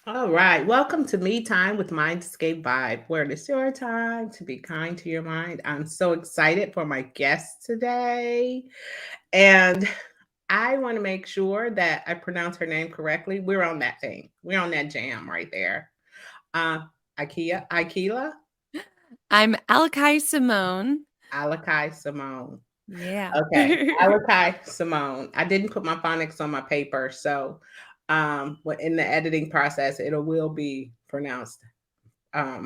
All right. Welcome to Me Time with Mindscape Vibe, where it's your time to be kind to your mind. I'm so excited for my guest today. And I want to make sure that I pronounce her name correctly. We're on that thing. We're on that jam right there. Uh Ikela, I'm Alakai Simone. Alakai Simone. Yeah. Okay, Alakai Simone. I didn't put my phonics on my paper, so in the editing process, it will be pronounced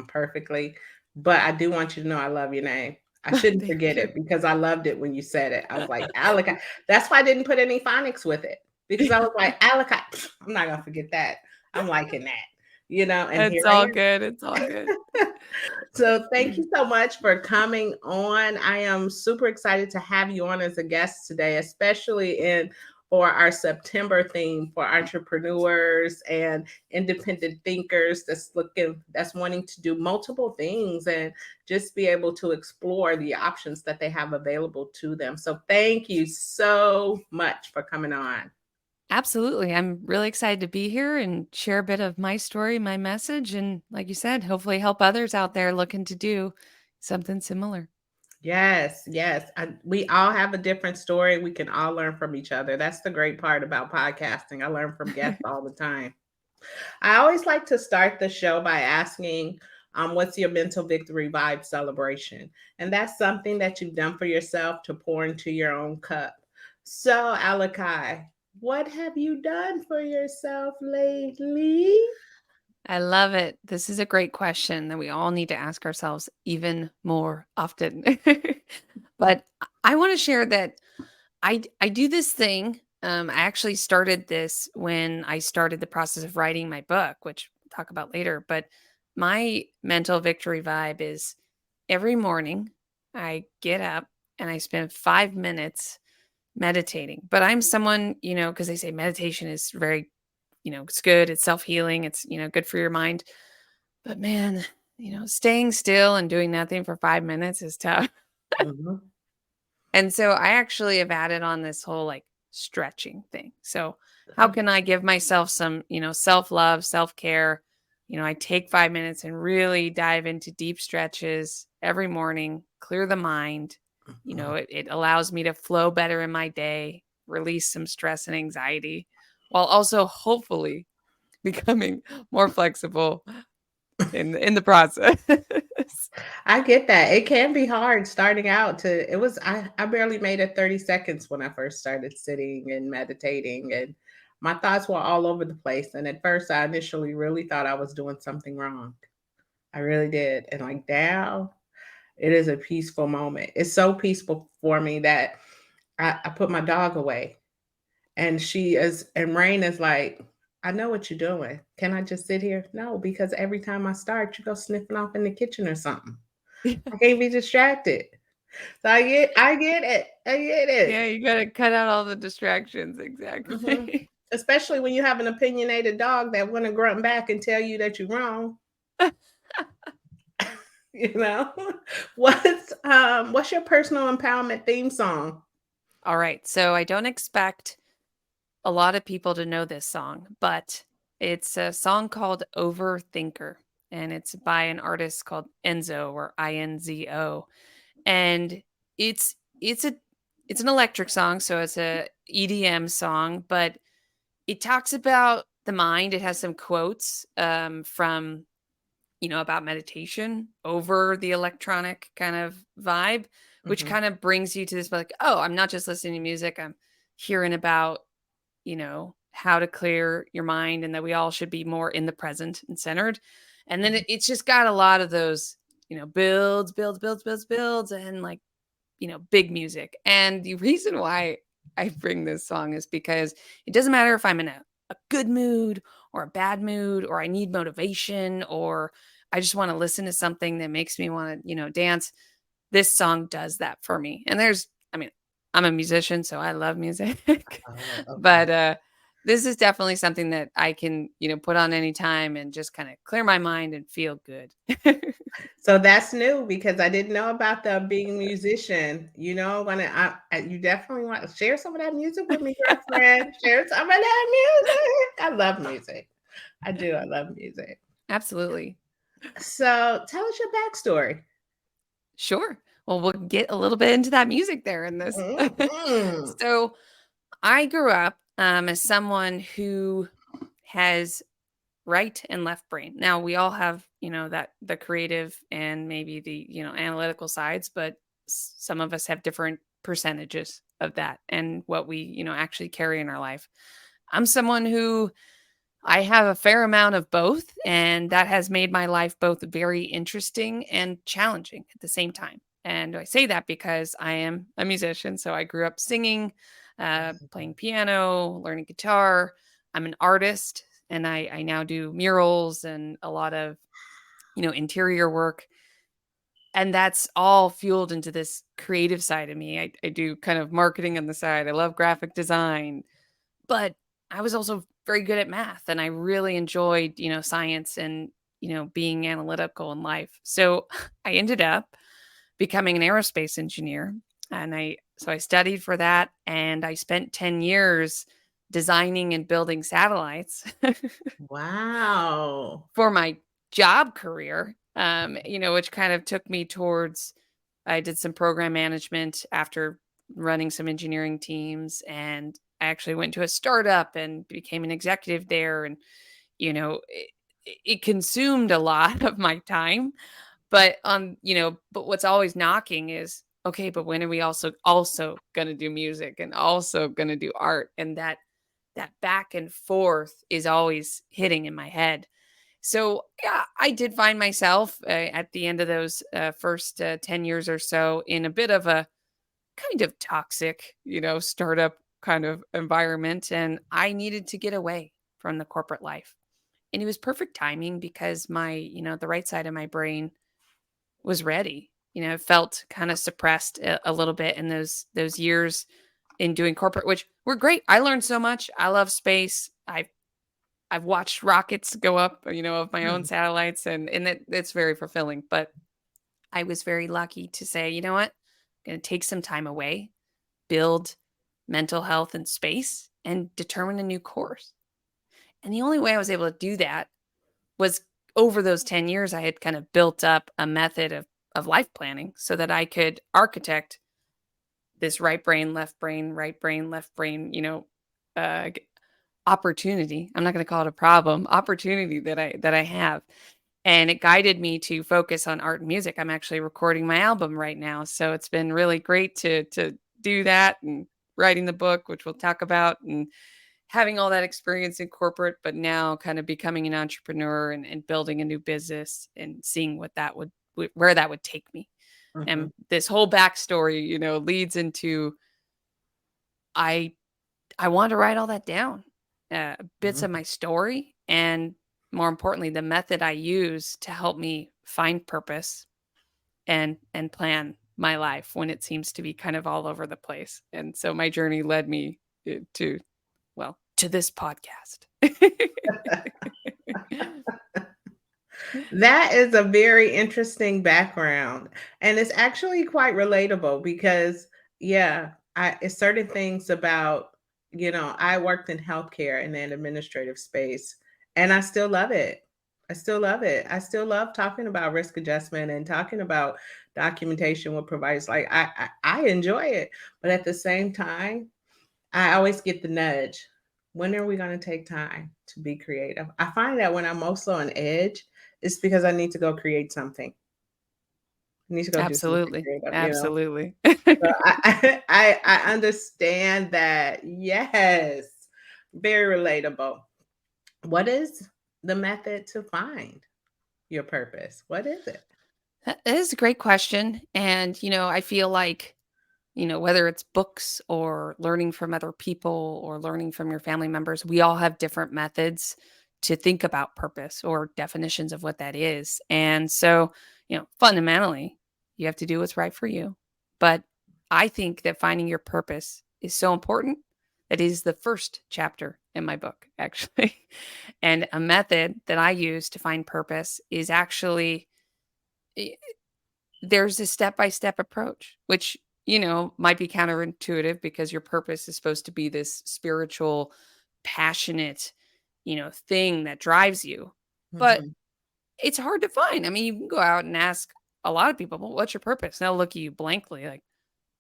perfectly. But I do want you to know I love your name. I shouldn't Thank forget you. it because I loved it when you said it. I was like, Alakai. That's why I didn't put any phonics with it because I was like, Alakai. I'm not going to forget that. I'm liking that, and It's here I all am. good. It's all good. So thank you so much for coming on. I am super excited to have you on as a guest today, especially in for our September theme for entrepreneurs and independent thinkers that's wanting to do multiple things and just be able to explore the options that they have available to them. So thank you so much for coming on. Absolutely. I'm really excited to be here and share a bit of my story, my message, and like you said, hopefully help others out there looking to do something similar. Yes, yes. We all have a different story. We can all learn from each other. That's the great part about podcasting. I learn from guests all the time. I always like to start the show by asking, what's your mental victory vibe celebration? And that's something that you've done for yourself to pour into your own cup. So, Alakai, what have you done for yourself lately? I love it. This is a great question that we all need to ask ourselves even more often. But I want to share that I do this thing. I actually started this when I started the process of writing my book, which we'll talk about later. But my mental victory vibe is every morning I get up and I spend 5 minutes meditating. But I'm someone, because they say meditation is very, it's good, it's self healing, it's, good for your mind. But man, staying still and doing nothing for 5 minutes is tough. Mhm. And so I actually have added on this whole like stretching thing. So how can I give myself some, self-love, self-care? I take 5 minutes and really dive into deep stretches every morning, clear the mind. It allows me to flow better in my day, release some stress and anxiety, while also hopefully becoming more flexible in the process. I get that. It can be hard starting out to it was I barely made it 30 seconds when I first started sitting and meditating and my thoughts were all over the place. And at first I initially really thought I was doing something wrong. I really did. And like now it is a peaceful moment. It's so peaceful for me that I put my dog away and Rain is like, I know what you're doing. Can I just sit here? No, because every time I start, you go sniffing off in the kitchen or something. I can't be distracted. So I get it. I get it. Yeah, you gotta cut out all the distractions, Mhm. exactly. Especially when you have an opinionated dog that want to grunt back and tell you that you're wrong. You know, what's your personal empowerment theme song? All right, so I don't expect a lot of people to know this song, but it's a song called Overthinker, and it's by an artist called Enzo or Inzo. And it's it's a it's an electric song, so it's a EDM song, but it talks about the mind. It has some quotes from about meditation over the electronic kind of vibe, which Hmm. kind of brings you to this like, oh, I'm not just listening to music, I'm hearing about, how to clear your mind and that we all should be more in the present and centered. And then it's just got a lot of those, builds, and like, big music. And the reason why I bring this song is because it doesn't matter if I'm in a good mood or a bad mood, or I need motivation, or I just want to listen to something that makes me want to, dance. This song does that for me. And I mean, I'm a musician, so I love music. Oh, okay. But this is definitely something that I can, put on anytime and just kind of clear my mind and feel good. So that's new because I didn't know about the being a musician. When you definitely want to share some of that music with me, girlfriend. Share some of that music. I love music. I do. I love music. Absolutely. So tell us your backstory. Sure. Well, we'll get a little bit into that music there in this. Mm-mm. So, I grew up as someone who has right and left brain. Now, we all have, that the creative and maybe the, analytical sides, but some of us have different percentages of that and what we, actually carry in our life. I'm someone who I have a fair amount of both, and that has made my life both very interesting and challenging at the same time. And I say that because I am a musician. So I grew up singing, playing piano, learning guitar. I'm an artist, and I now do murals and a lot of, interior work. And that's all fueled into this creative side of me. I do kind of marketing on the side. I love graphic design, but I was also very good at math and I really enjoyed, science and, being analytical in life. So I ended up becoming an aerospace engineer and I studied for that and I spent 10 years designing and building satellites Wow. for my job career. Which kind of took me towards I did some program management after running some engineering teams and I actually went to a startup and became an executive there and it consumed a lot of my time but what's always knocking is okay but when are we also going to do music and also going to do art and that back and forth is always hitting in my head. So, yeah, I did find myself at the end of those first 10 years or so in a bit of a kind of toxic, startup kind of environment. And I needed to get away from the corporate life. And it was perfect timing because the right side of my brain was ready. It felt kind of suppressed a little bit in those years in doing corporate, which were great. I learned so much. I love space. I've watched rockets go up, of my own Hmm. satellites, and it's very fulfilling. But I was very lucky to say, you know what, I'm going to take some time away, build mental health and space, and determine a new course. And the only way I was able to do that was over those 10 years, I had kind of built up a method of life planning so that I could architect this right brain, left brain, right brain, left brain, uh, opportunity. I'm not going to call it a problem, opportunity that I have. And it guided me to focus on art and music. I'm actually recording my album right now, so it's been really great to do that and writing the book, which we'll talk about, and having all that experience in corporate, but now kind of becoming an entrepreneur and building a new business and seeing what that would where that would take me. Hmm. And this whole backstory, leads into I I wanted to write all that down, bits of my story, and more importantly, the method I use to help me find purpose and plan my life when it seems to be kind of all over the place. And so my journey led me to to this podcast. That is a very interesting background. And it's actually quite relatable because, yeah, it's certain things about, I worked in healthcare in an administrative space and I still love it. I still love it. I still love talking about risk adjustment and talking about documentation with providers. Like I enjoy it. But at the same time, I always get the nudge. When are we going to take time to be creative? I find that when I'm mostly on edge, it's because I need to go create something. I need to go do something Absolutely. creative. Absolutely. So I understand that. Yes, very relatable. What is the method to find your purpose? What is it? That is a great question. And, I feel like whether it's books or learning from other people or learning from your family members, we all have different methods to think about purpose or definitions of what that is. And so, fundamentally, you have to do what's right for you. But I think that finding your purpose is so important. That is the first chapter in my book, actually. And a method that I use to find purpose is actually there's a step-by-step approach, which, might be counterintuitive because your purpose is supposed to be this spiritual, passionate, thing that drives you. But Mhm. it's hard to find. I mean, you can go out and ask a lot of people, well, what's your purpose? And they'll look at you blankly like,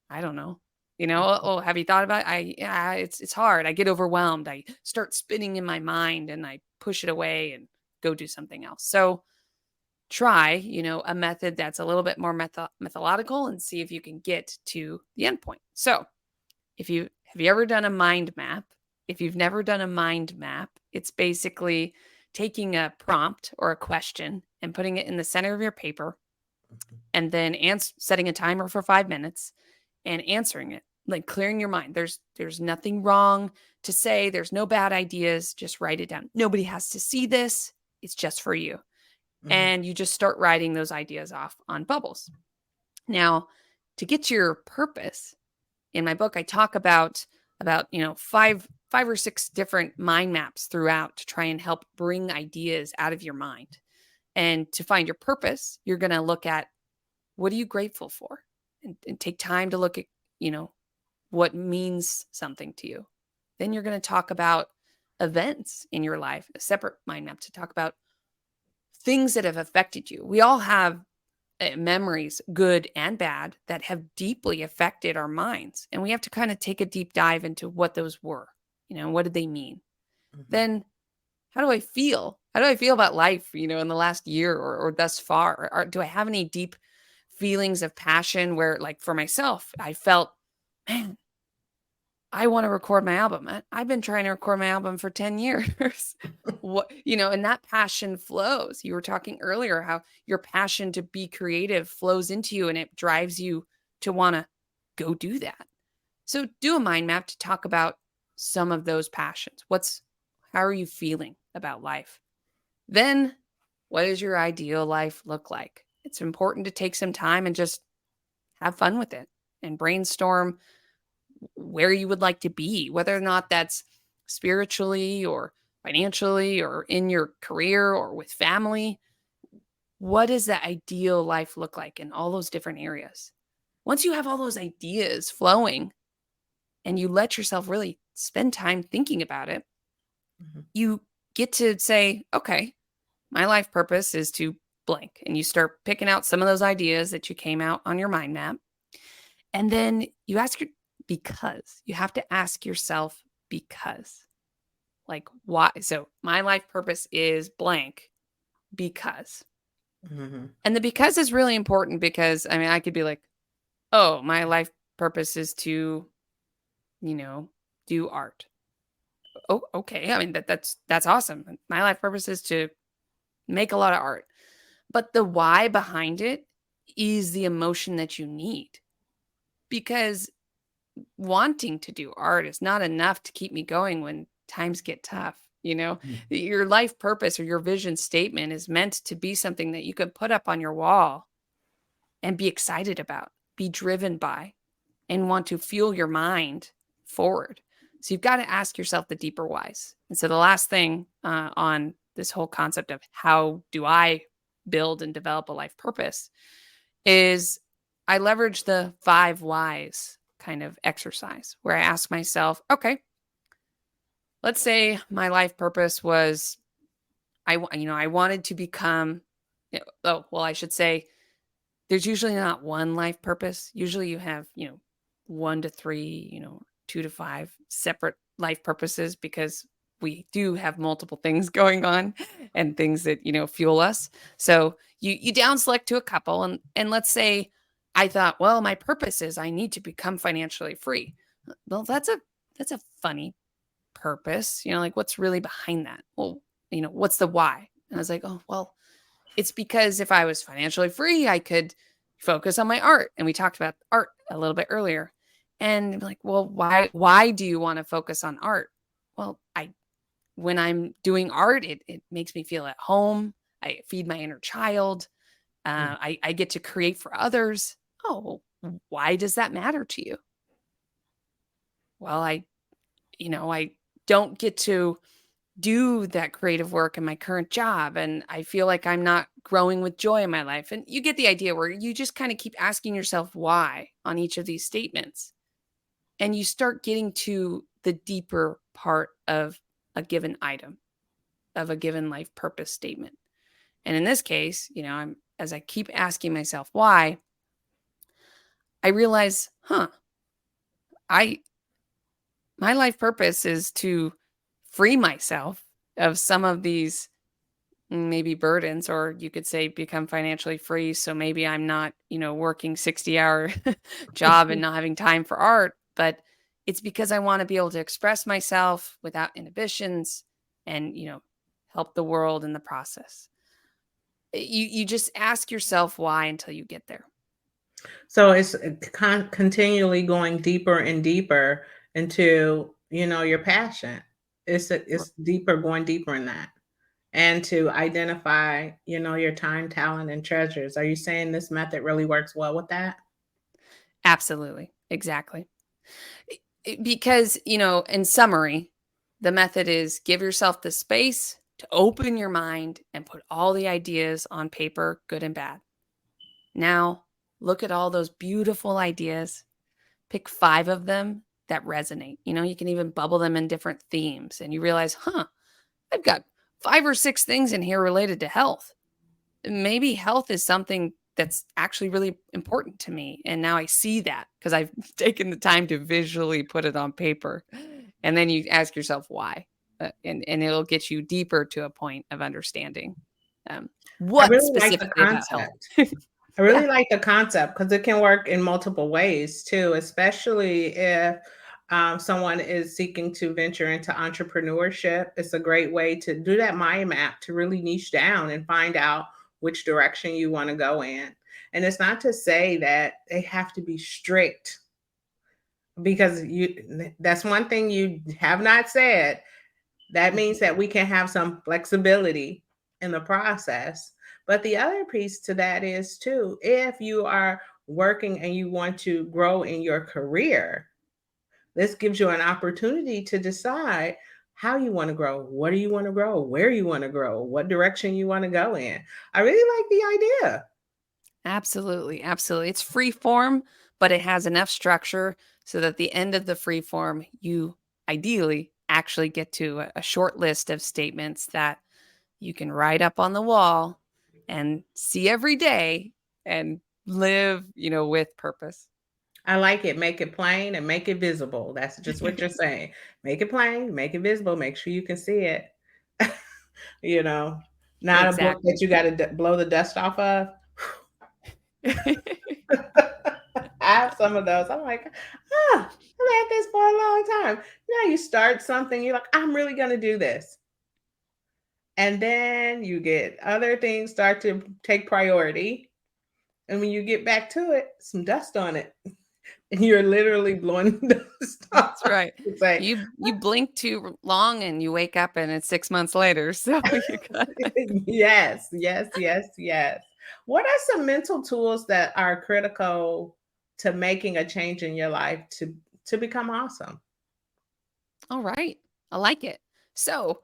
I don't know. Oh, have you thought about it? Yeah, it's hard. I get overwhelmed. I start spinning in my mind and I push it away and go do something else. So try, a method that's a little bit more methodological and see if you can get to the end point. So if you have you ever done a mind map? If you've never done a mind map, it's basically taking a prompt or a question and putting it in the center of your paper and then setting a timer for 5 minutes and answering it, like clearing your mind. There's nothing wrong to say. There's no bad ideas. Just write it down. Nobody has to see this. It's just for you. Mhm. And you just start writing those ideas off on bubbles. Now, to get to your purpose, in my book, I talk about five or six different mind maps throughout to try and help bring ideas out of your mind. And to find your purpose, you're going to look at what are you grateful for, and take time to look at you know what means something to you. Then you're going to talk about events in your life, a separate mind map to talk about things that have affected you. We all have memories, good and bad, that have deeply affected our minds. And we have to kind of take a deep dive into what those were. What did they mean? Mhm. Then how do I feel? How do I feel about life, in the last year or thus far? Do I have any deep feelings of passion where, like for myself, I felt, man, I want to record my album. I've been trying to record my album for 10 years. And that passion flows. You were talking earlier how your passion to be creative flows into you and it drives you to want to go do that. So do a mind map to talk about some of those passions. How are you feeling about life? Then what does your ideal life look like? It's important to take some time and just have fun with it and brainstorm where you would like to be, whether or not that's spiritually or financially or in your career or with family. What does that ideal life look like in all those different areas? Once you have all those ideas flowing and you let yourself really spend time thinking about it, Mhm. you get to say, okay, my life purpose is to blank. And you start picking out some of those ideas that you came out on your mind map. And then because you have to ask yourself, because, like, why? So my life purpose is blank because. Mhm. And the because is really important because, I mean, I could be like, oh, my life purpose is to, you know, do art. Oh, okay. I mean, that's awesome. My life purpose is to make a lot of art. But the why behind it is the emotion that you need, because wanting to do art is not enough to keep me going when times get tough. Mhm. Your life purpose or your vision statement is meant to be something that you can put up on your wall and be excited about, be driven by, and want to fuel your mind forward. So you've got to ask yourself the deeper whys. And so the last thing on this whole concept of how do I build and develop a life purpose is I leverage the 5 whys kind of exercise where I ask myself, okay, let's say my life purpose was I wanted to become, I should say there's usually not one life purpose. Usually you have, 1 to 3, 2 to 5 separate life purposes because we do have multiple things going on and things that, fuel us. So you down select to a couple and let's say I thought, well, my purpose is I need to become financially free. Well, that's a funny purpose. Like what's really behind that? Well, what's the why? And I was like, oh, well, it's because if I was financially free, I could focus on my art. And we talked about art a little bit earlier. And I'm like, well, why do you want to focus on art? Well, I when I'm doing art, it makes me feel at home. I feed my inner child. Mhm. I get to create for others. Oh, well, why does that matter to you? Well, I don't get to do that creative work in my current job and I feel like I'm not growing with joy in my life. And you get the idea where you just kind of keep asking yourself why on each of these statements. And you start getting to the deeper part of a given item. of a given life purpose statement. And in this case, as I keep asking myself why, I realize, I my life purpose is to free myself of some of these maybe burdens, or you could say become financially free. So maybe I'm not, working 60-hour job and not having time for art, but it's because I want to be able to express myself without inhibitions and, help the world in the process. You just ask yourself why until you get there. So it's continually going deeper and deeper into, your passion. R- It's deeper, going deeper in that. And to identify, your time, talent, and treasures. Are you saying this method really works well with that? Absolutely. Exactly. Because, in summary, the method is give yourself the space to open your mind and put all the ideas on paper, good and bad. Now, look at all those beautiful ideas. Pick 5 of them that resonate. You can even bubble them in different themes and you realize, I've got 5 or 6 things in here related to health. Maybe health is something that's actually really important to me. And now I see that because I've taken the time to visually put it on paper. And then you ask yourself why. And it'll get you deeper to a point of understanding I what really like the specifically about health. concept. I Yeah, really like the concept because it can work in multiple ways too, especially if someone is seeking to venture into entrepreneurship. It's a great way to do that mind map to really niche down and find out which direction you want to go in. And it's not to say that they have to be strict, because that's one thing you have not said. That means that we can have some flexibility in the process. But the other piece to that is too, if you are working and you want to grow in your career, this gives you an opportunity to decide how you want to grow, what do you want to grow, where you want to grow, what direction you want to go in. I really like the idea. absolutely. Absolutely. It's free form, but it has enough structure so that at the end of the free form, you ideally actually get to a short list of statements that you can write up on the wall and see every day and live, with purpose. I like it. Make it plain and make it visible. That's just what you're saying. Make it plain, make it visible, make sure you can see it. you know, Not a book that Exactly. you got to blow the dust off of. I have some of those. I'm like, I've had this for a long time. You start something, you're like, I'm really going to do this. And then you get other things start to take priority. And when you get back to it, some dust on it. And you're literally blowing dust off. That's right. It's like, You blink too long and you wake up and it's 6 months later. So you got yes, yes, yes, yes. What are some mental tools that are critical to making a change in your life to become awesome? all right. I like it. So,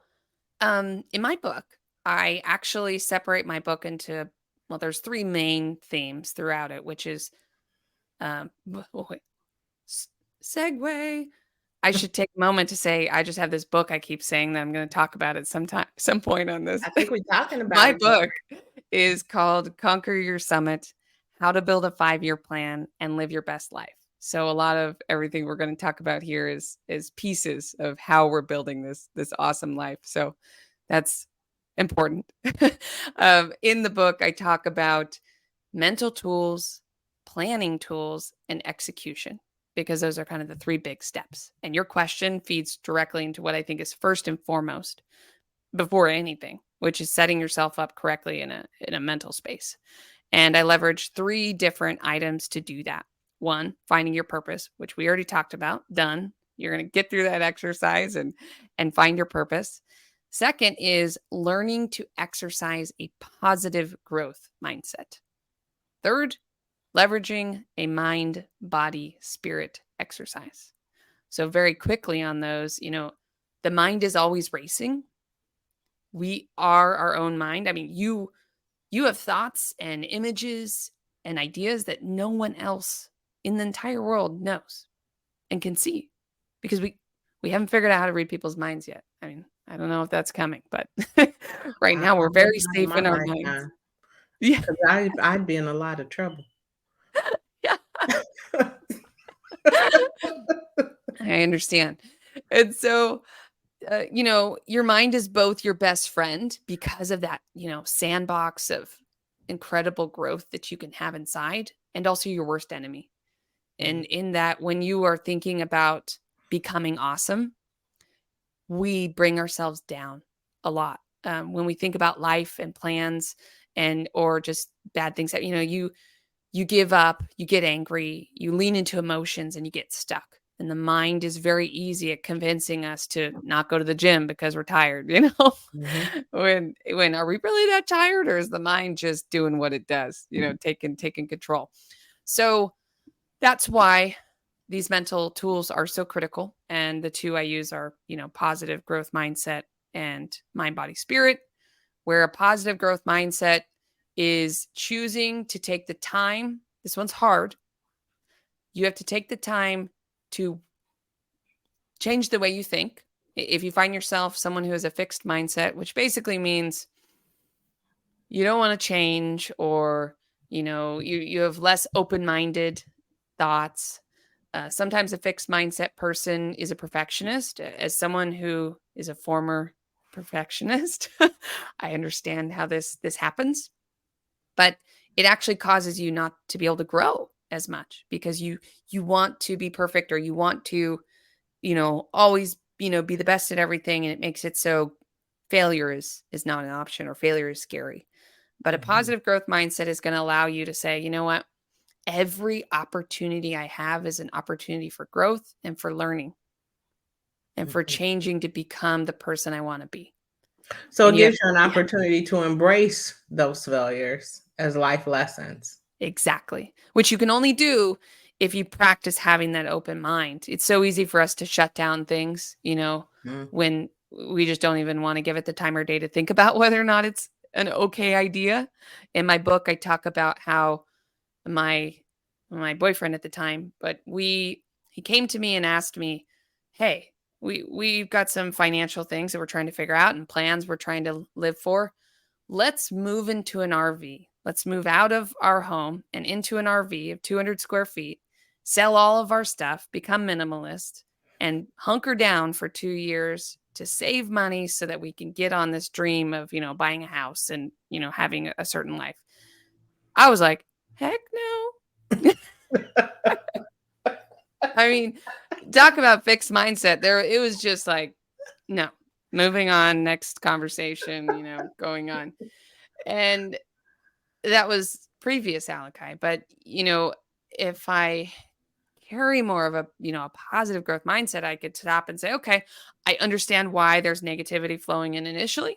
in my book, I actually separate my book into well, there's 3 main themes throughout it, which is wait, s- segue. I should take a moment to say I just have this book I keep saying that I'm going to talk about at some point on this. I think we're talking about My it more. book is called Conquer Your Summit: How to Build a 5-Year Plan and Live Your Best Life. So a lot of everything we're going to talk about here is pieces of how we're building this awesome life. So that's important. In the book, I talk about mental tools, planning tools, and execution, because those are kind of the 3 big steps. And your question feeds directly into what I think is first and foremost before anything, which is setting yourself up correctly in a mental space. And I leverage 3 different items to do that. 1, finding your purpose, which we already talked about. Done. You're going to get through that exercise and find your purpose. Second is learning to exercise a positive growth mindset. Third, leveraging a mind, body, spirit exercise. So very quickly on those, the mind is always racing. We are our own mind. I mean, you have thoughts and images and ideas that no one else in the entire world knows and can see, because we haven't figured out how to read people's minds yet. I mean, I don't know if that's coming, but right I now we're hope very not in safe my in our minds. lifetime, Yeah, 'cause I'd be in a lot of trouble. yeah, I understand. And so, your mind is both your best friend because of that, sandbox of incredible growth that you can have inside, and also your worst enemy. Mhm, And in that, when you are thinking about becoming awesome, we bring ourselves down a lot. When we think about life and plans and or just bad things that you give up, you get angry, you lean into emotions and you get stuck. And the mind is very easy at convincing us to not go to the gym because we're tired, mhm. when are we really that tired, or is the mind just doing what it does, taking control? So that's why these mental tools are so critical. And the two I use are, positive growth mindset and mind, body, spirit, where a positive growth mindset is choosing to take the time. This one's hard. You have to take the time to change the way you think. If you find yourself someone who has a fixed mindset, which basically means you don't want to change, or you have less open-minded thoughts. Sometimes a fixed mindset person is a perfectionist. As someone who is a former perfectionist, I understand how this happens, but it actually causes you not to be able to grow as much because you want to be perfect, or you want to always be the best at everything, and it makes it so failure is not an option, or failure is scary. But a Mhm, positive growth mindset is going to allow you to say, you know what? Every opportunity I have is an opportunity for growth and for learning and for mhm. changing to become the person I want to be. So And it you have, gives you an yeah, opportunity to embrace those failures as life lessons. exactly. Which you can only do if you practice having that open mind. It's so easy for us to shut down things, Mm, when we just don't even want to give it the time or day to think about whether or not it's an okay idea. In my book, I talk about how my my boyfriend at the time, but he came to me and asked me, "Hey, we've got some financial things that we're trying to figure out and plans we're trying to live for. Let's move into an RV. Let's move out of our home and into an RV of 200 square feet, sell all of our stuff, become minimalist, and hunker down for 2 years to save money so that we can get on this dream of, buying a house and, having a certain life." I was like, heck no. I mean, talk about fixed mindset. There, it was just like, no, moving on, next conversation, going on. And that was previous Alakai. But, if I carry more of a positive growth mindset, I could stop and say, okay, I understand why there's negativity flowing in initially,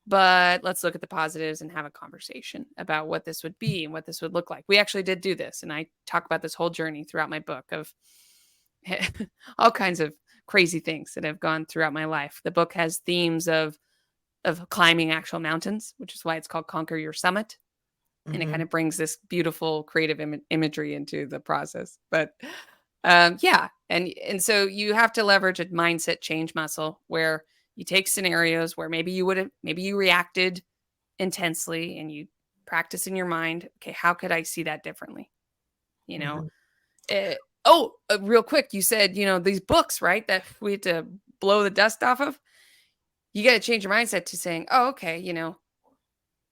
but let's look at the positives and have a conversation about what this would be and what this would look like. We actually did do this, and I talk about this whole journey throughout my book of all kinds of crazy things that have gone throughout my life. The book has themes of climbing actual mountains, which is why it's called Conquer Your Summit, and it kind mhm. of brings this beautiful creative imagery into the process. But yeah, and so you have to leverage a mindset change muscle where you take scenarios where maybe you reacted intensely, and you practice in your mind, okay, how could I see that differently? You know, Mhm. Eh, oh, real quick, you said, these books, right? That we had to blow the dust off of. You got to change your mindset to saying, oh, okay,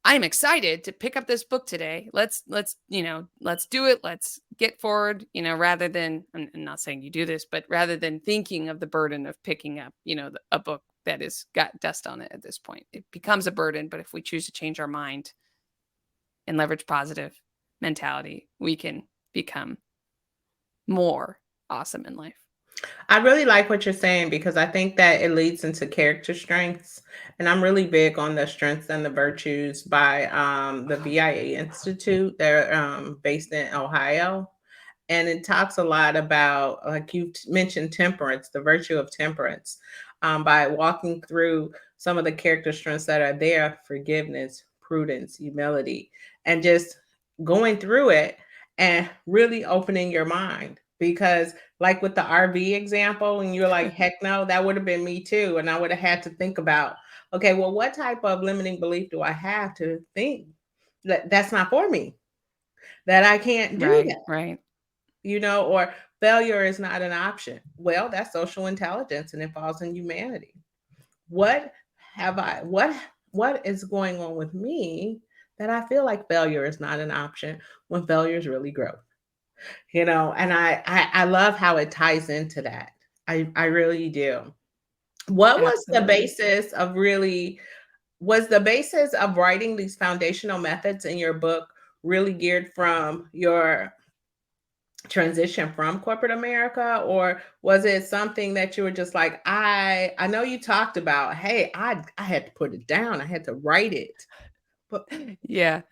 I'm excited to pick up this book today. Let's do it. Let's get forward, rather than, I'm not saying you do this, but rather than thinking of the burden of picking up, a book that has got dust on it at this point. It becomes a burden, but if we choose to change our mind and leverage positive mentality, we can become more awesome in life. I really like what you're saying because I think that it leads into character strengths. And I'm really big on the strengths and the virtues by the BIA Institute. They're based in Ohio. And it talks a lot about, like you mentioned, temperance, the virtue of temperance, by walking through some of the character strengths that are there: forgiveness, prudence, humility, and just going through it and really opening your mind. because like with the RV example, and you're like, heck no, that would have been me too. And I would have had to think about, okay, well, what type of limiting belief do I have to think that that's not for me, that I can't do Right, that, right. or failure is not an option. Well, that's social intelligence and it falls in humanity. What have I, what is going on with me that I feel like failure is not an option when failure is really growth? And I love how it ties into that. I really do. What was the Absolutely. basis of really was the basis of writing these foundational methods in your book really geared from your transition from corporate America, or was it something that you were just like, I know you talked about, hey, I had to put it down, I had to write it. But Yeah,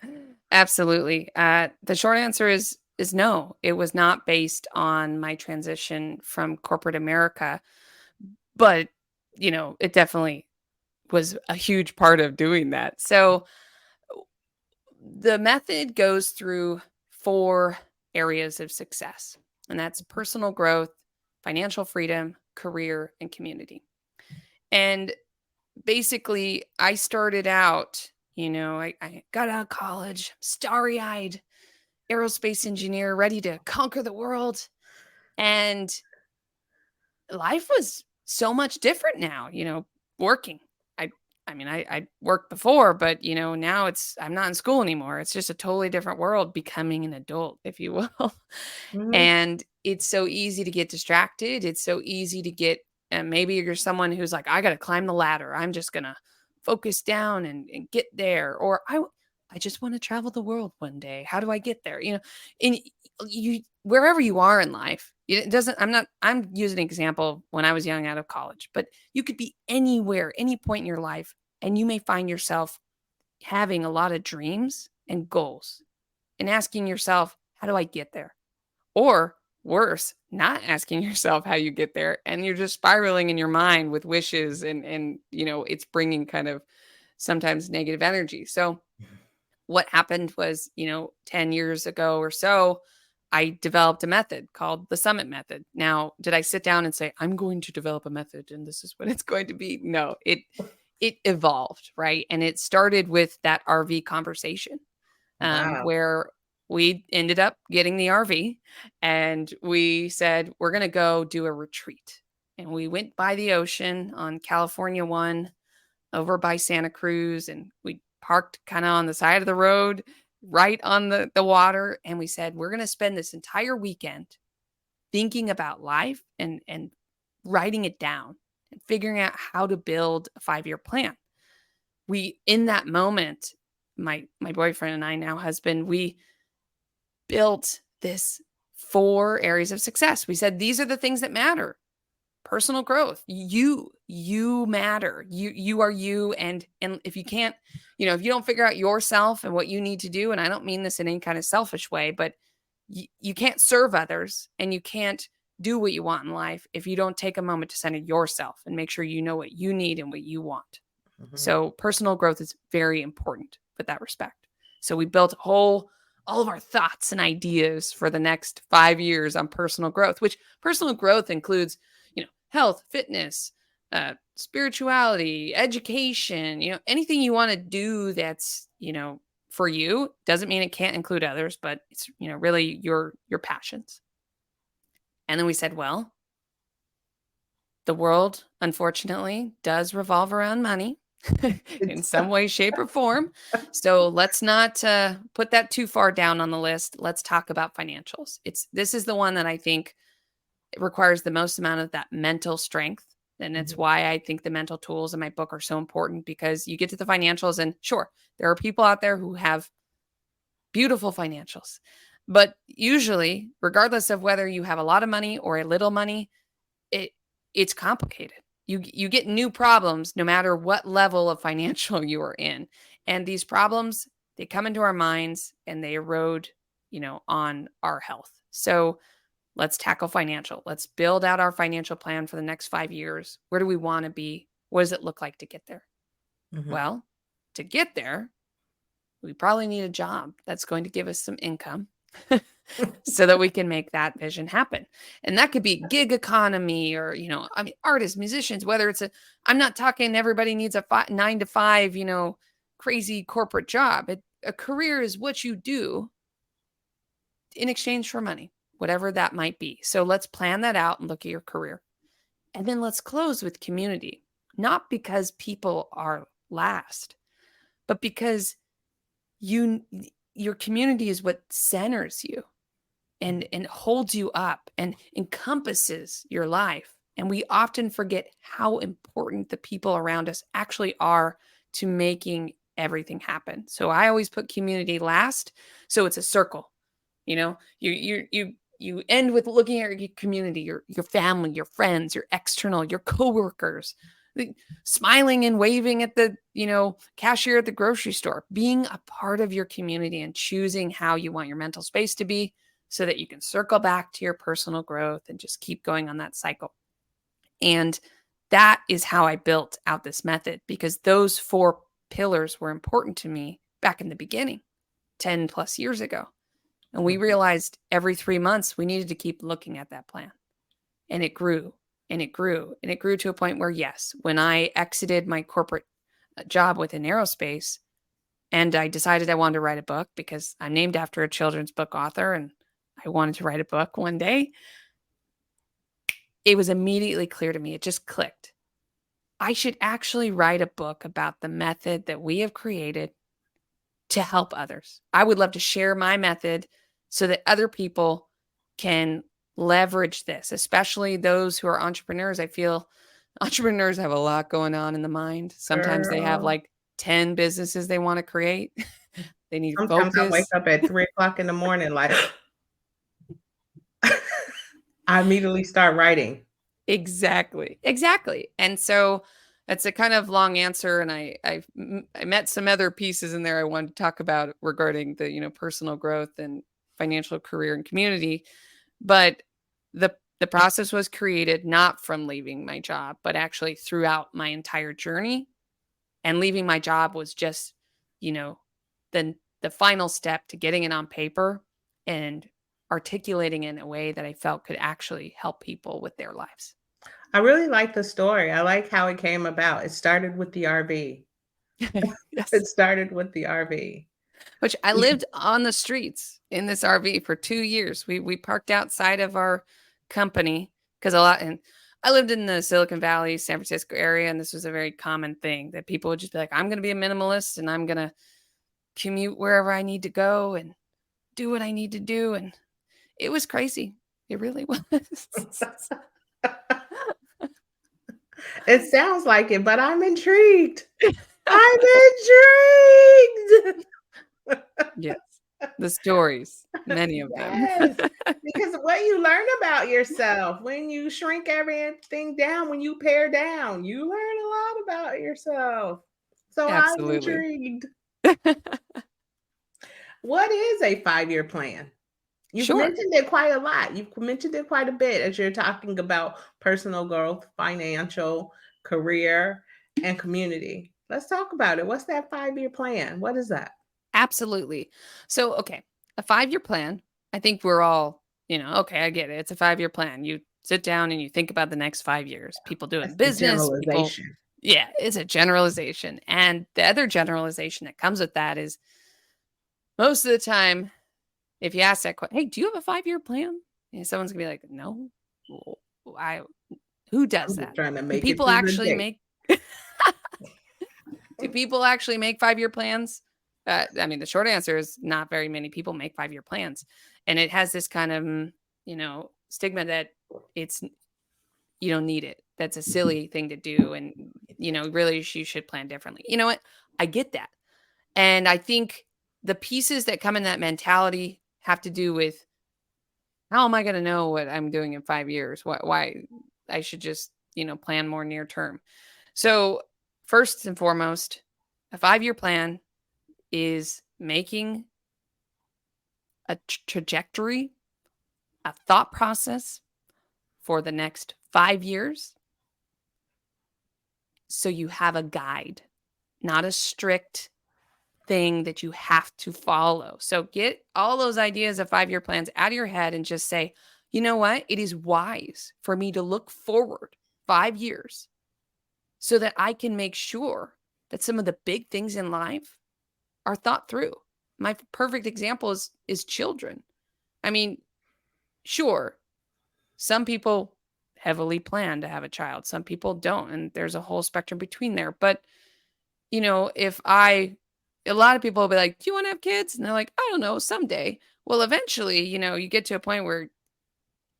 absolutely. The short answer is no. It was not based on my transition from corporate America, but it definitely was a huge part of doing that. So the method goes through four areas of success, and that's personal growth, financial freedom, career, and community. And basically, I started out, I got out of college, starry eyed aerospace engineer, ready to conquer the world. And life was so much different now, working. I I worked before, but now I'm not in school anymore. It's just a totally different world becoming an adult, if you will. mhm, And it's so easy to get distracted. It's so easy to get, and maybe you're someone who's like, I got to climb the ladder. I'm just going to focus down and get there. Or I just want to travel the world one day. How do I get there? And you, wherever you are in life, it doesn't, I'm using an example when I was young out of college, but you could be anywhere, any point in your life, and you may find yourself having a lot of dreams and goals and asking yourself, how do I get there? Or worse, not asking yourself how you get there and you're just spiraling in your mind with wishes and it's bringing kind of sometimes negative energy. So what happened was, 10 years ago or so, I developed a method called the Summit Method. Now, did I sit down and say, I'm going to develop a method and this is what it's going to be? No, it evolved, right? And it started with that RV conversation, wow. where we ended up getting the RV and we said, we're going to go do a retreat. And we went by the ocean on California One over by Santa Cruz, and we parked kind of on the side of the road, right on the water. And we said, we're going to spend this entire weekend thinking about life and writing it down and figuring out how to build a 5-year plan. We, in that moment, my boyfriend and I, now husband, we built this 4 areas of success. We said these are the things that matter. Personal growth. You matter. You are you, and if you can't, if you don't figure out yourself and what you need to do, and I don't mean this in any kind of selfish way, but you can't serve others and you can't do what you want in life if you don't take a moment to center yourself and make sure you know what you need and what you want. Mhm, So personal growth is very important with that respect. So we built all of our thoughts and ideas for the next 5 years on personal growth, which personal growth includes, health, fitness, spirituality, education, anything you want to do that's, for you. Doesn't mean it can't include others, but it's, really your passions. And then we said, well, the world, unfortunately, does revolve around money in it's some way, shape, or form. So let's not put that too far down on the list. Let's talk about financials. This is the one that I think it requires the most amount of that mental strength. And it's mhm, why I think the mental tools in my book are so important, because you get to the financials and sure, there are people out there who have beautiful financials. But usually, regardless of whether you have a lot of money or a little money, it it's complicated. You get new problems no matter what level of financial you are in. And these problems, they come into our minds and they erode, on our health. So let's tackle financial. Let's build out our financial plan for the next 5 years. Where do we want to be? What does it look like to get there? mhm. Well, to get there, we probably need a job that's going to give us some income. so that we can make that vision happen. And that could be gig economy or, I mean, artists, musicians, whether it's I'm not talking everybody needs a 9 to 5, crazy corporate job. A career is what you do in exchange for money, whatever that might be. So let's plan that out and look at your career. And then let's close with community, not because people are last, but because you your community is what centers you and holds you up and encompasses your life. And we often forget how important the people around us actually are to making everything happen. So I always put community last. So it's a circle. You end with looking at your community, your family, your friends, your external, your coworkers, smiling and waving at the cashier at the grocery store, being a part of your community and choosing how you want your mental space to be so that you can circle back to your personal growth and just keep going on that cycle. And that is how I built out this method, because those 4 pillars were important to me back in the beginning, 10 plus years ago. And we realized every 3 months we needed to keep looking at that plan. And it grew and it grew and it grew to a point where, yes, when I exited my corporate job within aerospace and I decided I wanted to write a book because I'm named after a children's book author and I wanted to write a book one day, it was immediately clear to me. It just clicked. I should actually write a book about the method that we have created to help others. I would love to share my method so that other people can leverage this, especially those who are entrepreneurs. I feel entrepreneurs have a lot going on in the mind. Sometimes they have Girl. like 10 businesses they want to create. They need Sometimes I wake focus. up at 3 o'clock in the morning, like, I immediately start writing. Exactly. Exactly. And so that's a kind of long answer. And I met some other pieces in there I wanted to talk about regarding the, personal growth and financial career and community. But the process was created not from leaving my job, but actually throughout my entire journey. And leaving my job was just, you know, the final step to getting it on paper and articulating it in a way that I felt could actually help people with their lives. I really like the story. I like how it came about. It started with the RV. It Yes. started with the RV. Which I lived on the streets in this RV for 2 years. We parked outside of our company because and I lived in the Silicon Valley, San Francisco area, and this was a very common thing that people would just be like, I'm going to be a minimalist and I'm going to commute wherever I need to go and do what I need to do. And it was crazy. It really was. It sounds like it, but I'm intrigued. I'm intrigued. Yes. The stories, many of them. Yes, because what you learn about yourself when you shrink everything down, when you pare down, you learn a lot about yourself. So I'm Absolutely. intrigued. What is a 5-year plan? You've Sure. mentioned it quite a lot. You've mentioned it quite a bit as you're talking about personal growth, financial, career, and community. Let's talk about it. What's that 5-year plan? What is that? Absolutely. So, okay, a 5-year plan. I think we're all, okay, I get it. It's a 5-year plan. You sit down and you think about the next 5 years. People doing That's the business, people, generalization. yeah, it's a generalization. And the other generalization that comes with that is most of the time, if you ask that question, hey, do you have a 5-year plan? And someone's gonna be like, no, well, I, who does I'm just that? trying to Do make it people through the actually day. make Do people actually make 5-year plans? I mean, the short answer is not very many people make 5-year plans. And it has this kind of, stigma that it's, you don't need it. That's a silly thing to do. And, really, you should plan differently. You know what? I get that. And I think the pieces that come in that mentality have to do with how am I going to know what I'm doing in 5 years? Why I should just, plan more near term. So, first and foremost, a 5-year plan is making a trajectory, a thought process for the next 5 years. So you have a guide, not a strict thing that you have to follow. So get all those ideas of 5-year plans out of your head and just say, you know what? It is wise for me to look forward 5 years so that I can make sure that some of the big things in life are thought through. My perfect example is children. I mean, sure, some people heavily plan to have a child, some people don't, and there's a whole spectrum between there. But, if a lot of people will be like, "Do you want to have kids?" And they're like, "I don't know, someday." Well, eventually, you get to a point where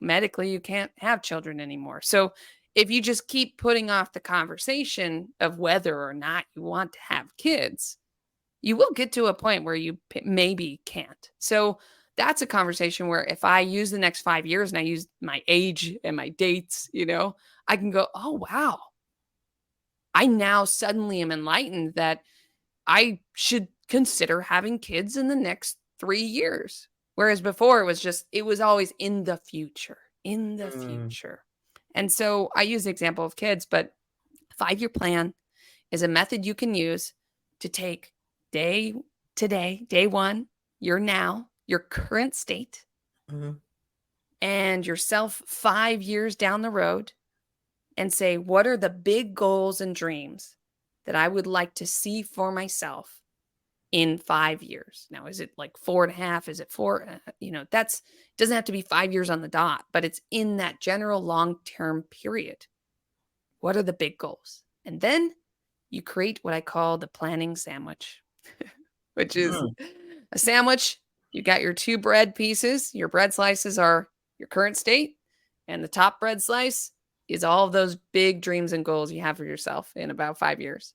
medically you can't have children anymore. So if you just keep putting off the conversation of whether or not you want to have kids, you will get to a point where you maybe can't. So that's a conversation where if I use the next 5 years and I use my age and my dates, I can go, oh, wow. I now suddenly am enlightened that I should consider having kids in the next 3 years. Whereas before it was always in the Mm, future. And so I use the example of kids, but 5-year plan is a method you can use to take day day one, your now, your current state, mhm, and yourself 5 years down the road and say, what are the big goals and dreams that I would like to see for myself in 5 years? Now, is it like 4.5? Is it four? That's doesn't have to be 5 years on the dot, but it's in that general long term period. What are the big goals? And then you create what I call the planning sandwich, which is mm, a sandwich. You got your two bread pieces. Your bread slices are your current state, and the top bread slice is all of those big dreams and goals you have for yourself in about 5 years.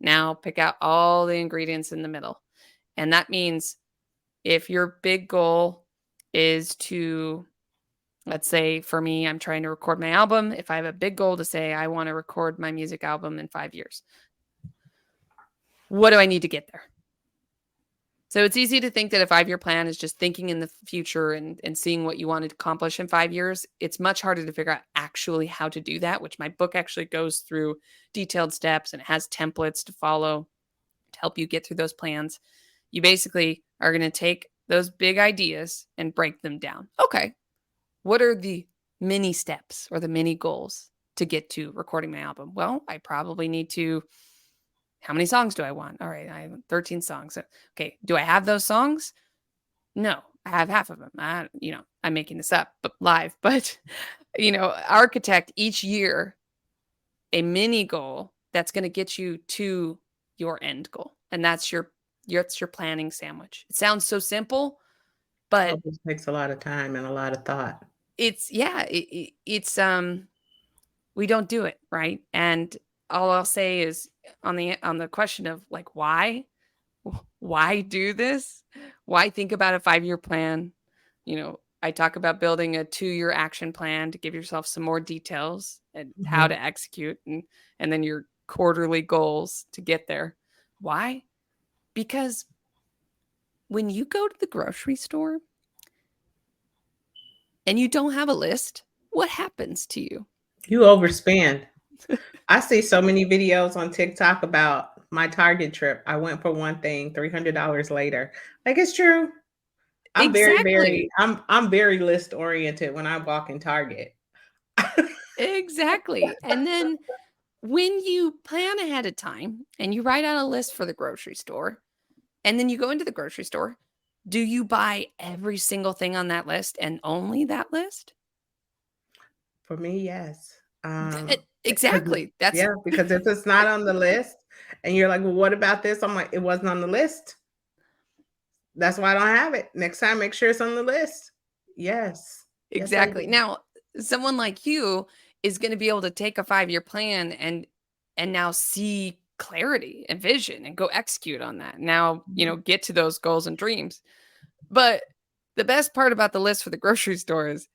Now pick out all the ingredients in the middle. And that means if your big goal is to, let's say for me, I'm trying to record my album. If I have a big goal to say, I want to record my music album in 5 years, what do I need to get there? So it's easy to think that a 5-year plan is just thinking in the future and seeing what you want to accomplish in 5 years. It's much harder to figure out actually how to do that, which my book actually goes through detailed steps and it has templates to follow to help you get through those plans. You basically are going to take those big ideas and break them down. Okay, what are the mini steps or the mini goals to get to recording my album? Well, I probably need to. How many songs do I want? All right, I have 13 songs. Okay, do I have those songs? No, I have half of them. I'm making this up, but live. But architect each year a mini goal that's going to get you to your end goal, and that's your planning sandwich. It sounds so simple, well, but this takes a lot of time and a lot of thought. it's yeah, it's we don't do it right. And all I'll say is on the question of like why do this? Why think about a 5-year plan? I talk about building a 2-year action plan to give yourself some more details and how Mhm. to execute and then your quarterly goals to get there. Why? Because when you go to the grocery store and you don't have a list, what happens to you? You overspend. I see so many videos on TikTok about my Target trip. I went for one thing, $300 later. Like, it's true. Exactly. I'm very list oriented when I walk in Target. Exactly. And then when you plan ahead of time and you write out a list for the grocery store, and then you go into the grocery store, do you buy every single thing on that list and only that list? For me, yes. Because Exactly. That's yeah, because if it's not on the list and you're like, "Well, what about this?" I'm like, "It wasn't on the list. That's why I don't have it. Next time, make sure it's on the list." Yes. Yes, I exactly. do. Now, someone like you is going to be able to take a 5-year plan and now see clarity and vision and go execute on that. Now, Mhm. get to those goals and dreams. But the best part about the list for the grocery store is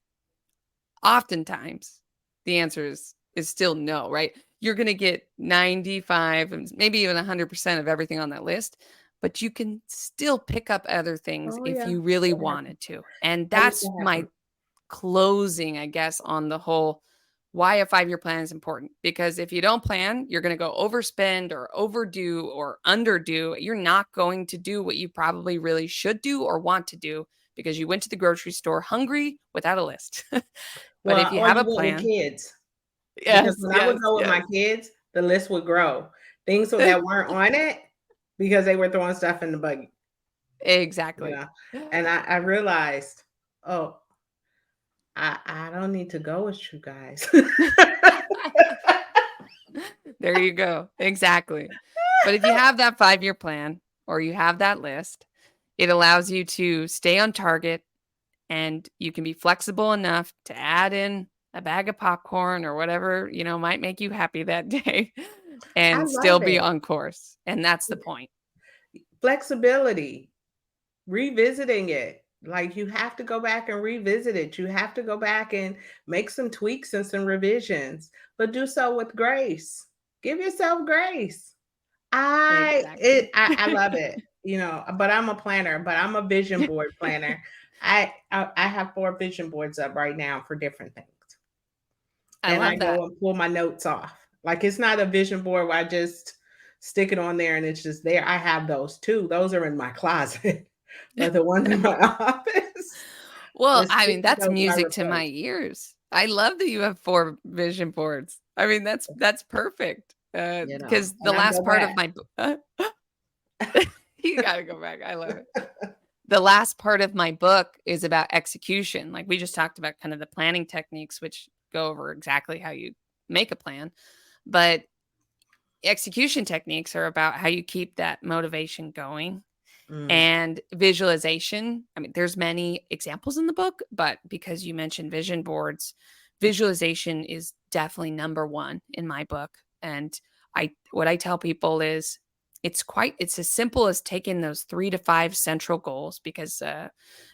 oftentimes the answer is still no, right? You're going to get 95 and maybe even 100% of everything on that list, but you can still pick up other things Oh, if yeah. you really That happens. wanted to. And That used that's to my happen. closing, I guess, on the whole why a 5-year plan is important. Because if you don't plan, you're going to go overspend or overdo or underdo. You're not going to do what you probably really should do or want to do because you went to the grocery store hungry without a list. But if Well, you or have you a went with plan, kids, because yes, when I would yes, go with my yes. kids, the list would grow. Things that weren't on it because they were throwing stuff in the buggy, you Exactly. know. And I realized, oh, I don't need to go with you guys. There you go. Exactly. But if you have that 5-year plan or you have that list, it allows you to stay on target and you can be flexible enough to add in a bag of popcorn or whatever, might make you happy that day I and still love be it. on course. And that's the point. Flexibility, revisiting it. Like you have to go back and revisit it. You have to go back and make some tweaks and some revisions, but do so with grace. Give yourself grace. Exactly. I love it, but I'm a planner, but I'm a vision board planner. I have 4 vision boards up right now for different things. I And I love that. go and pull my notes off. Like it's not a vision board where I just stick it on there and it's just there. I have those too. Those are in my closet. But the ones in my office, Well, the I mean, sticky that's notes I music to my replace. ears. I love that you have 4 vision boards. I mean, that's perfect. Because the And I last go part of back. my you gotta go back. I love it. The last part of my book is about execution. Like we just talked about kind of the planning techniques, which go over exactly how you make a plan. But execution techniques are about how you keep that motivation going Mm, and visualization. I mean, there's many examples in the book, but because you mentioned vision boards, visualization is definitely number one in my book. And what I tell people is it's as simple as taking those 3 to 5 central goals because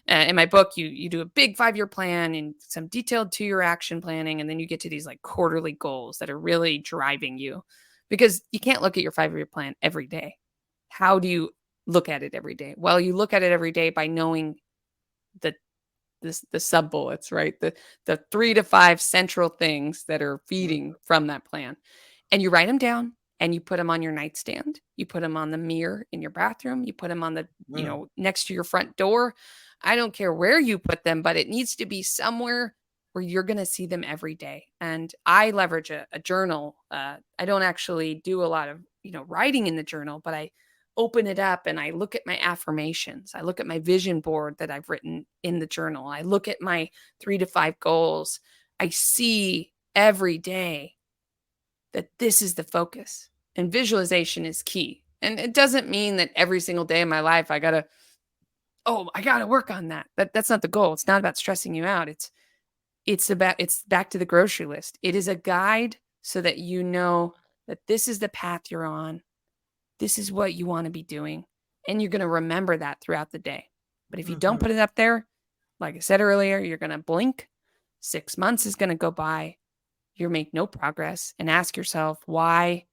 in my book you do a big 5-year plan and some detailed 2-year action planning, and then you get to these like quarterly goals that are really driving you because you can't look at your 5-year plan every day. How do you look at it every day? Well, you look at it every day by knowing the the sub bullets, right? The 3 to 5 central things that are mm, feeding from that plan. And you write them down and you put them on your nightstand. You put them on the mirror in your bathroom. You put them on mm. next to your front door. I don't care where you put them, but it needs to be somewhere where you're going to see them every day. And I leverage a journal. I don't actually do a lot of, writing in the journal, but I open it up and I look at my affirmations. I look at my vision board that I've written in the journal. I look at my 3 to 5 goals. I see every day that this is the focus, and visualization is key. And it doesn't mean that every single day of my life I got to work on that. That's not the goal. It's not about stressing you out. It's back to the grocery list. It is a guide so that you know that this is the path you're on. This is what you want to be doing. And you're going to remember that throughout the day. But if you don't Mhm. put it up there, like I said earlier, you're going to blink. 6 months is going to go by. You make no progress and ask yourself, why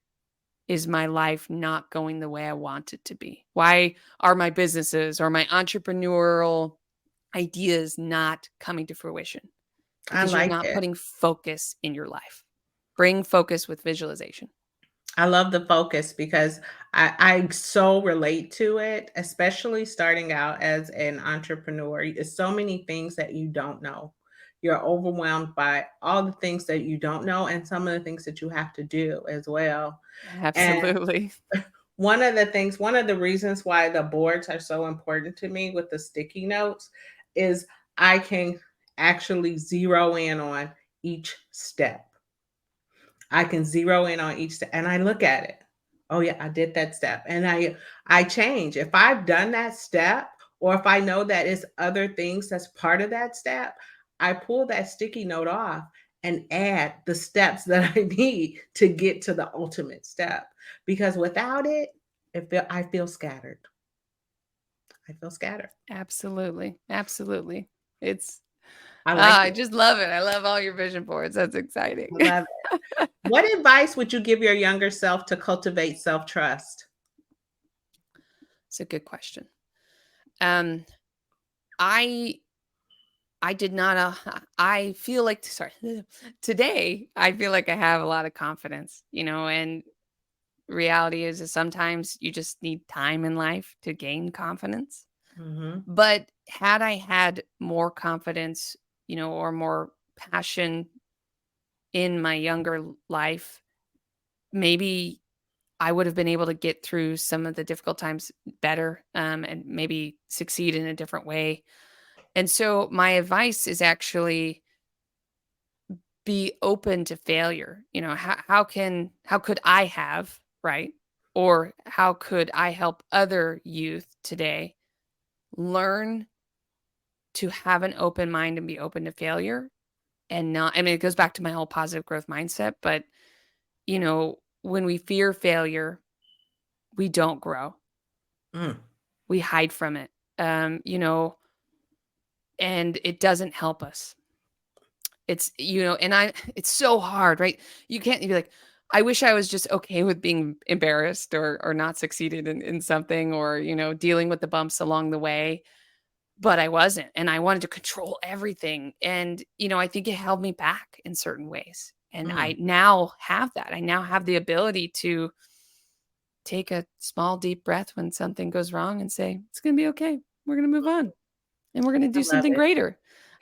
is my life not going the way I want it to be? Why are my businesses or my entrepreneurial ideas not coming to fruition? I Because you're like not it. putting focus in your life. Bring focus with visualization. I love the focus because I so relate to it, especially starting out as an entrepreneur. It's so many things that you don't know. You're overwhelmed by all the things that you don't know and some of the things that you have to do as well. And Absolutely. one of the reasons why the boards are so important to me with the sticky notes is I can actually zero in on each step. I can zero in on each step and I look at it. Oh yeah, I did that step. And I change. If I've done that step or if I know that it's other things that's part of that step, I pull that sticky note off and add the steps that I need to get to the ultimate step. Because without it, I feel scattered. I feel scattered. Absolutely. Absolutely. It's I like I it. just love it. I love all your vision boards. That's exciting. I love it. What advice would you give your younger self to cultivate self-trust? It's a good question. Um, I I did not, I feel like sorry, today, I feel like I have a lot of confidence, and reality is sometimes you just need time in life to gain confidence. Mhm. But had I had more confidence, or more passion in my younger life, maybe I would have been able to get through some of the difficult times better, and maybe succeed in a different way. And so my advice is actually be open to failure. How could I have, right? Or how could I help other youth today learn to have an open mind and be open to failure and not, I mean, it goes back to my whole positive growth mindset, but when we fear failure, we don't grow. Mm. We hide from it. And it doesn't help us. And it's so hard, right? You can't be like, I wish I was just okay with being embarrassed or not succeeded in something or, dealing with the bumps along the way. But I wasn't. And I wanted to control everything. And, I think it held me back in certain ways. And Mm. I now have that. I now have the ability to take a small, deep breath when something goes wrong and say, it's going to be okay. We're going to move on and we're going to I do love something it. greater.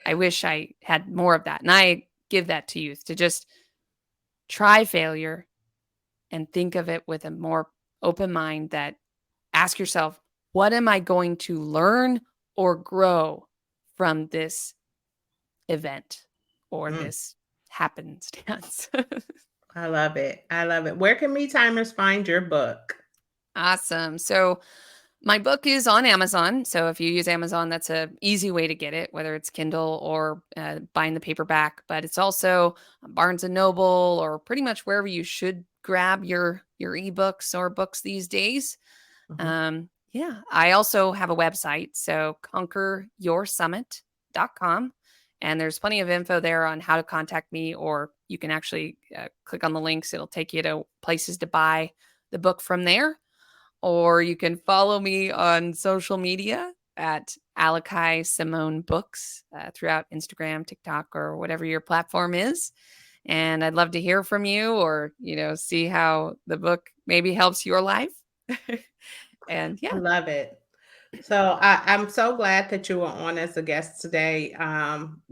I wish I had more of that. And I give that to youth to just try failure and think of it with a more open mind that ask yourself, what am I going to learn or grow from this event or Mm. this happenstance? I love it. I love it. Where can me timers find your book? Awesome. So my book is on Amazon. So if you use Amazon, that's a easy way to get it, whether it's Kindle or buying the paperback. But it's also on Barnes and Noble or pretty much wherever you should grab your ebooks or books these days. Mhm. Yeah, I also have a website, so conqueryoursummit.com. And there's plenty of info there on how to contact me, or you can actually click on the links. It'll take you to places to buy the book from there. Or you can follow me on social media at Alakai Simone Books throughout Instagram, TikTok, or whatever your platform is. And I'd love to hear from you or, see how the book maybe helps your life. And I yeah, love it. So I'm so glad that you were on as a guest today.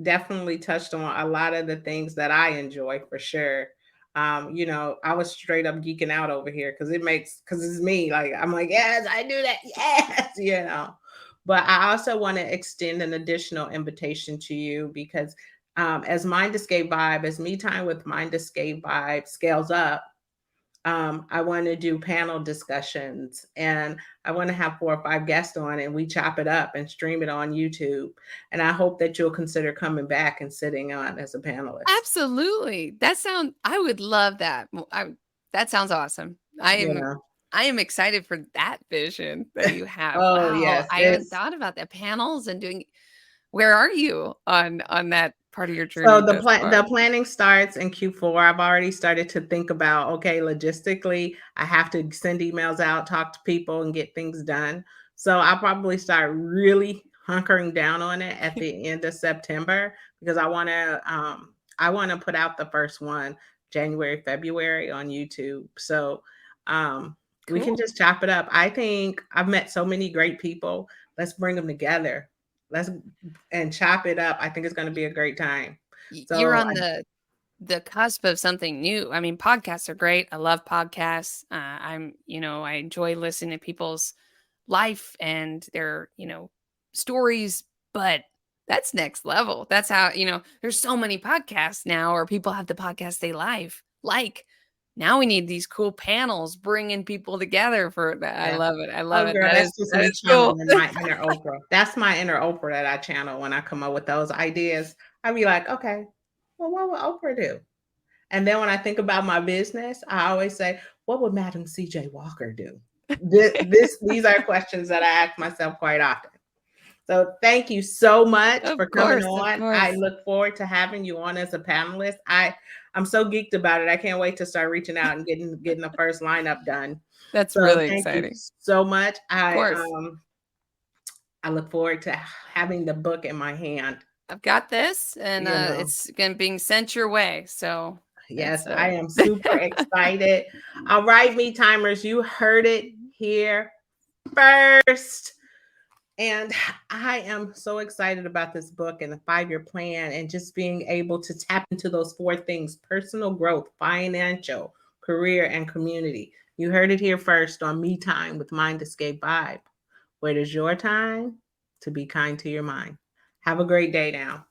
Definitely touched on a lot of the things that I enjoy for sure. I was straight up geeking out over here because it's me. Like I'm like, yes, I do that. Yes. But I also want to extend an additional invitation to you because as Mind Escape Vibe, as Me Time with Mind Escape Vibe scales up, I want to do panel discussions and I want to have 4 or 5 guests on and we chop it up and stream it on YouTube. And I hope that you'll consider coming back and sitting on as a panelist. absolutely. I would love that. That sounds awesome. Yeah. I am excited for that vision that you have. Oh, Wow, yes. I haven't thought about that panels and doing. Where are you on that part of your So journey thus the far? planning starts in Q4. I've already started to think about, okay, logistically, I have to send emails out, talk to people, and get things done. So I'll probably start really hunkering down on it at the end of September because I want to put out the first one January, February on YouTube. So we can Cool. just chop it up. I think I've met so many great people. Let's bring them together. Let's and chop it up. I think it's going to be a great time. You're So on the cusp of something new. I mean, podcasts are great. I love podcasts. I enjoy listening to people's life and their, stories, but that's next level. That's how, there's so many podcasts now or people have the podcast they like. Now we need these cool panels bringing people together for that. I yeah. love it. I love Oh, it. girl, That is that's just that me is cool. channeling my inner Oprah. That's my inner Oprah that I channel when I come up with those ideas. I'd be like, okay, well, what would Oprah do? And then when I think about my business, I always say, what would Madam CJ Walker do? These are questions that I ask myself quite often. So thank you so much for Of coming course, of on. I course. look forward to having you on as a panelist. I'm so geeked about it. I can't wait to start reaching out and getting the first lineup done. That's So really thank you exciting. so much. Of course. I look forward to having the book in my hand. I've got this, and you know. it's gonna being sent your way. So Yes, it's I am super excited. All right, me timers, you heard it here first. And I am so excited about this book and the 5 year plan and just being able to tap into those four things: personal growth, financial, career, and community. You heard it here first on Me Time with Mind Escape Vibe. Where is your time to be kind to your mind? Have a great day now.